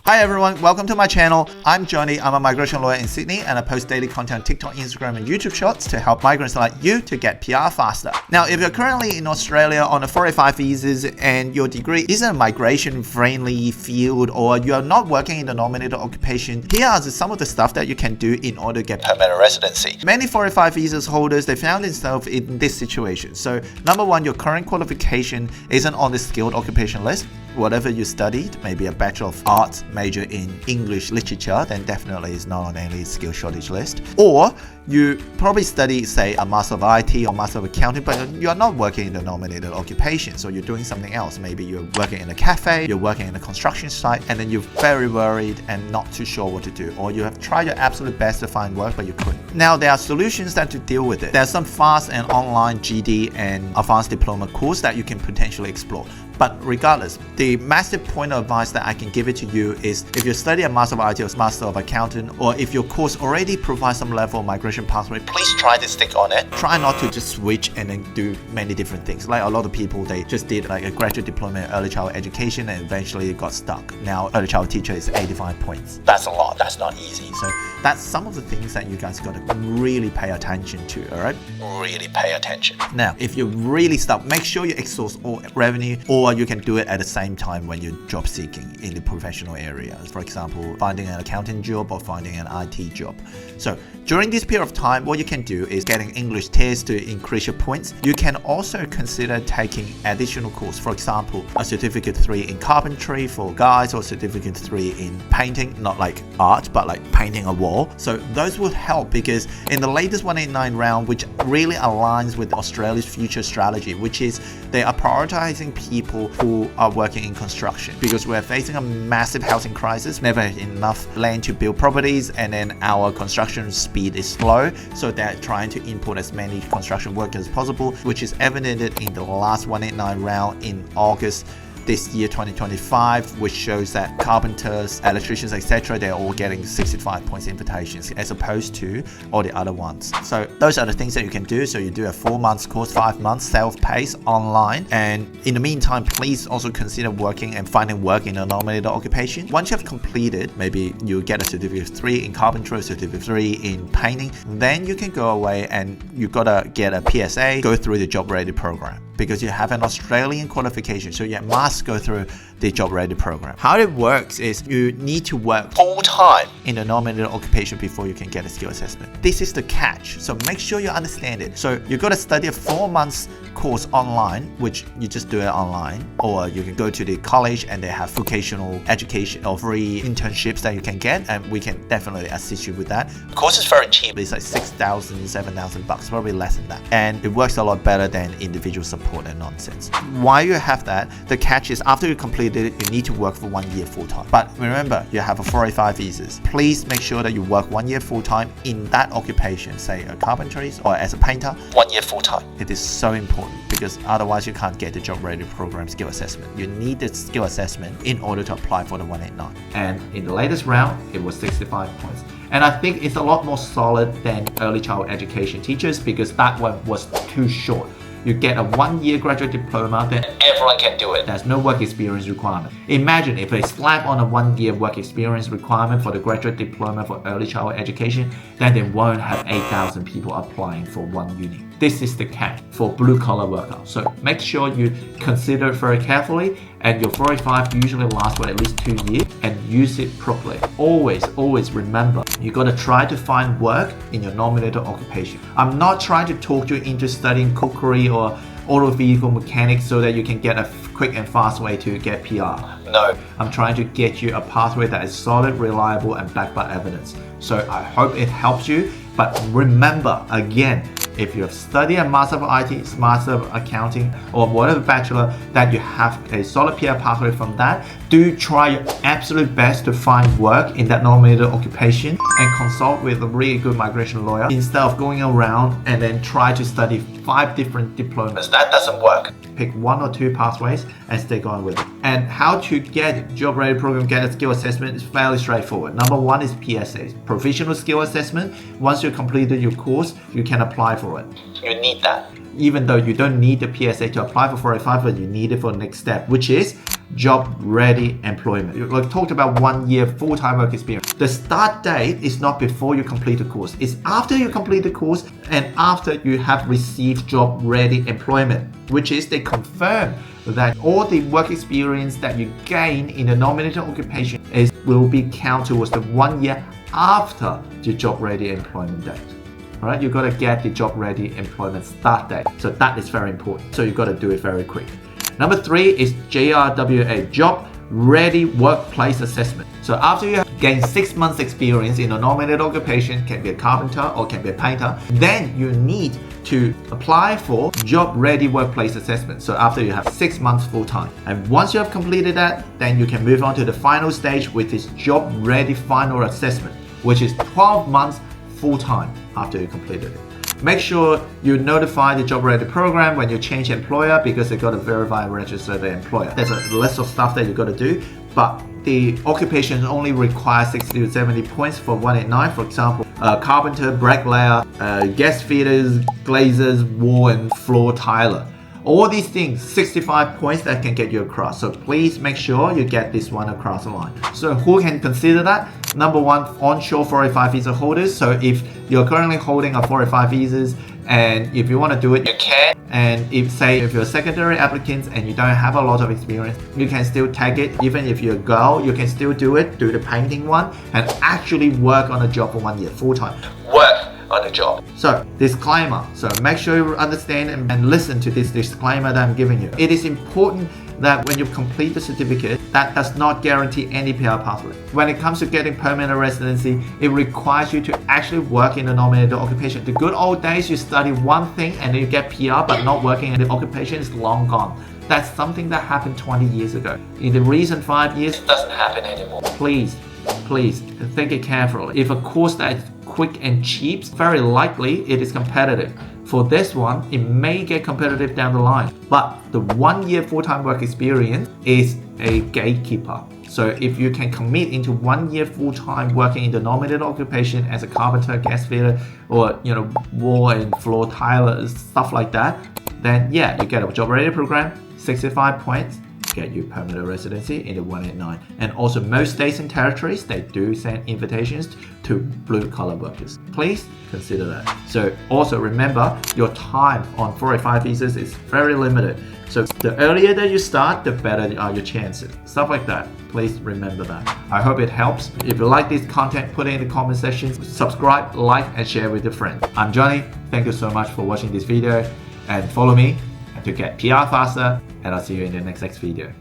Hi everyone, welcome to my channel. I'm Johnny. I'm a migration lawyer in Sydney and I post daily content on TikTok, Instagram and YouTube Shorts to help migrants like you to get PR faster. Now, if you're currently in Australia on a 485 visas and your degree isn't a migration friendly field or you're not working in the nominated occupation, here are some of the stuff that you can do in order to get permanent residency. Many 485 visas holders, they found themselves in this situation. So number one, your current qualification isn't on the skilled occupation list. Whatever you studied, maybe a Bachelor of Arts major in English literature, then definitely is not on any skill shortage list. Or you probably study, say, a Master of IT or Master of Accounting, but you're not working in the nominated occupation, so you're doing something else. Maybe you're working in a cafe, you're working in a construction site, and then you're very worried and not too sure what to do. Or you have tried your absolute best to find work, but you couldn't. Now, there are solutions that to deal with it. There are some fast and online GD and advanced diploma course that you can potentially explore. But regardless, the massive point of advice that I can give it to you is if you study a Master of IT or Master of Accounting, or if your course already provides some level of migration pathway, please try to stick on it. Try not to just switch and then do many different things. Like a lot of people, they just did like a graduate diploma in early childhood education and eventually got stuck. Now, early childhood teacher is 85 points. That's a lot. That's not easy. So that's some of the things that you guys got to really pay attention to, all right? Really pay attention. Now, if you're really stuck, make sure you exhaust all revenue, or you can do it at the same time when you're job seeking in the professional areas. For example, finding an accounting job or finding an IT job. So during this period of time, what you can do is getting English tests to increase your points. You can also consider taking additional course. For example, a certificate 3 in carpentry for guys or certificate 3 in painting, not like art, but like painting a wall. So those would help because in the latest 189 round, which really aligns with Australia's future strategy, which is they are prioritizing people who are working in construction because we're facing a massive housing crisis, never enough land to build properties, and then our construction speed is slow, so they're trying to import as many construction workers as possible, which is evident in the last 189 round in August this year 2025, which shows that carpenters, electricians, etc., they're all getting 65 points invitations as opposed to all the other ones. So those are the things that you can do. So you do a 4 months course, 5 months self-paced online, and in the meantime, please also consider working and finding work in a nominated occupation. Once you have completed, maybe you get a certificate 3 in carpentry, certificate 3 in painting, then you can go away and you gotta get a PSA, go through the job ready program, because you have an Australian qualification, so you must go through the job ready program. How it works is you need to work full-time in a nominated occupation before you can get a skill assessment. This is the catch, so make sure you understand it. So you got to study a 4 months course online, which you just do it online, or you can go to the college and they have vocational education or free internships that you can get, and we can definitely assist you with that. The course is very cheap. It's like 6,000, 7,000 bucks, probably less than that, and it works a lot better than individual support and nonsense. Why you have that? The catch is after you complete it, you need to work for 1 year full-time. But remember, you have a 485 visas. Please make sure that you work 1 year full-time in that occupation, say a carpentry or as a painter. 1 year full-time. It is so important because otherwise you can't get the job ready program skill assessment. You need the skill assessment in order to apply for the 189. And in the latest round, it was 65 points. And I think it's a lot more solid than early childhood education teachers because that one was too short. You get a 1 year graduate diploma, then everyone can do it. There's no work experience requirement. Imagine if they slap on a 1 year work experience requirement for the graduate diploma for early childhood education, then they won't have 8,000 people applying for one uni. This is the catch for blue collar worker. So make sure you consider it very carefully, and your 485 usually lasts for at least 2 years, and use it properly. Always remember, you got to try to find work in your nominated occupation. I'm not trying to talk you into studying cookery or auto vehicle mechanics so that you can get a quick and fast way to get PR. No, I'm trying to get you a pathway that is solid, reliable, and backed by evidence. So I hope it helps you. But remember, again, if you have studied a Master of IT, Master of Accounting, or whatever bachelor, that you have a solid PR pathway from that, do try your absolute best to find work in that nominated occupation and consult with a really good migration lawyer instead of going around and then try to study 5 different diplomas. That doesn't work. Pick 1 or 2 pathways and stay going with it. And how to get job ready program, get a skill assessment is fairly straightforward. Number 1 is PSA, provisional skill assessment. Once you completed your course, you can apply for it. You need that. Even though you don't need the PSA to apply for 485, but you need it for the next step, which is job ready employment. We talked about 1 year full-time work experience. The start date is not before you complete the course. It's after you complete the course and after you have received job ready employment, which is they confirm that all the work experience that you gain in the nominated occupation will be counted towards the 1 year after the job ready employment date. All right, you got to get the job ready employment start date. So that is very important. So you got to do it very quick. Number 3 is JRWA, Job Ready Workplace Assessment. So after you have gained 6 months experience in a nominated occupation, can be a carpenter or can be a painter, then you need to apply for Job Ready Workplace Assessment. So after you have 6 months full time. And once you have completed that, then you can move on to the final stage, which is Job Ready Final Assessment, which is 12 months full time after you completed it. Make sure you notify the Job Ready program when you change employer, because they got to verify and register the employer. There's a list of stuff that you got to do, but the occupation only requires 60 to 70 points for 189. For example, carpenter, bricklayer, gas fitters, glazers, wall and floor tiler. All these things, 65 points that can get you across. So please make sure you get this one across the line. So who can consider that? Number 1, onshore 485 visa holders. So if you're currently holding a 485 visas and if you want to do it, you can. And if you're secondary applicants and you don't have a lot of experience, you can still tag it. Even if you're a girl, you can still do it, do the painting one and actually work on a job for 1 year full time. Work on the job. So disclaimer, so make sure you understand and listen to this disclaimer that I'm giving you. It is important that when you complete the certificate, that does not guarantee any PR pathway. When it comes to getting permanent residency, it requires you to actually work in a nominated occupation. The good old days, you study one thing and then you get PR but not working in the occupation is long gone. That's something that happened 20 years ago. In the recent 5 years, it doesn't happen anymore. Please think it carefully. If a course that is quick and cheap, very likely it is competitive. For this one, it may get competitive down the line, but the 1 year full-time work experience is a gatekeeper. So if you can commit into 1 year full-time working in the nominated occupation as a carpenter, gas fitter, or wall and floor tiler, stuff like that, then yeah, you get a job ready program, 65 points, get you permanent residency in the 189. And also most states and territories, they do send invitations to blue collar workers. Please consider that. So also remember, your time on 485 visas is very limited. So the earlier that you start, the better are your chances. Stuff like that. Please remember that. I hope it helps. If you like this content, put it in the comment section. Subscribe, like, and share with your friends. I'm Johnny. Thank you so much for watching this video and follow me to get PR faster, and I'll see you in the next video.